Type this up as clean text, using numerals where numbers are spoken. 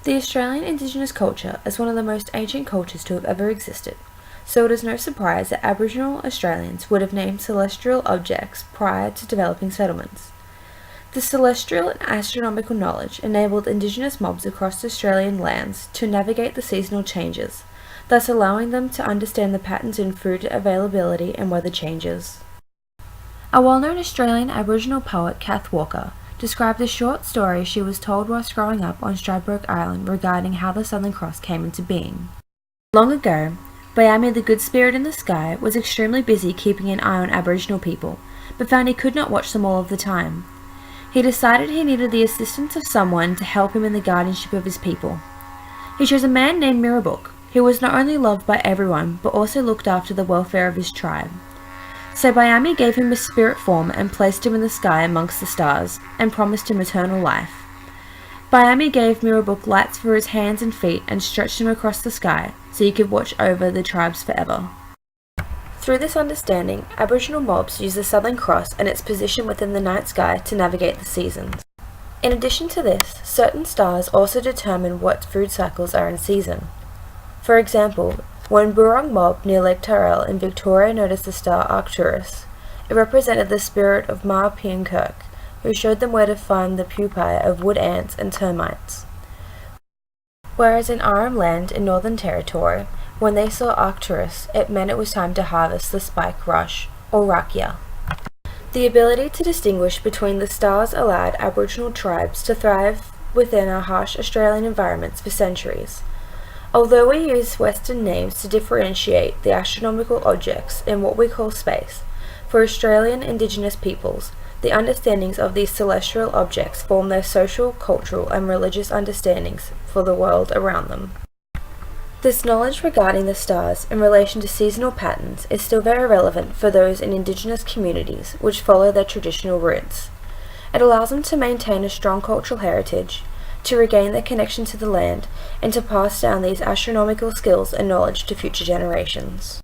The Australian Indigenous culture is one of the most ancient cultures to have ever existed, so it is no surprise that Aboriginal Australians would have named celestial objects prior to developing settlements. The celestial and astronomical knowledge enabled Indigenous mobs across Australian lands to navigate the seasonal changes, thus allowing them to understand the patterns in food availability and weather changes. A well-known Australian Aboriginal poet, Kath Walker, described a short story she was told whilst growing up on Stradbroke Island regarding how the Southern Cross came into being. Long ago, Bayami, the good spirit in the sky, was extremely busy keeping an eye on Aboriginal people, but found he could not watch them all of the time. He decided he needed the assistance of someone to help him in the guardianship of his people. He chose a man named Mirabuk, who was not only loved by everyone, but also looked after the welfare of his tribe. So Bayami gave him a spirit form and placed him in the sky amongst the stars, and promised him eternal life. Bayami gave Mirabuk lights for his hands and feet and stretched him across the sky, so he could watch over the tribes forever. Through this understanding, Aboriginal mobs use the Southern Cross and its position within the night sky to navigate the seasons. In addition to this, certain stars also determine what food cycles are in season. For example, when Burrong mob near Lake Tyrrell in Victoria noticed the star Arcturus, it represented the spirit of Ma Kirk, who showed them where to find the pupae of wood ants and termites. Whereas in Arum land in Northern Territory, when they saw Arcturus, it meant it was time to harvest the spike rush, or rakia. The ability to distinguish between the stars allowed Aboriginal tribes to thrive within our harsh Australian environments for centuries. Although we use Western names to differentiate the astronomical objects in what we call space, for Australian Indigenous peoples, the understandings of these celestial objects form their social, cultural, and religious understandings for the world around them. This knowledge regarding the stars in relation to seasonal patterns is still very relevant for those in Indigenous communities which follow their traditional roots. It allows them to maintain a strong cultural heritage, to regain their connection to the land, and to pass down these astronomical skills and knowledge to future generations.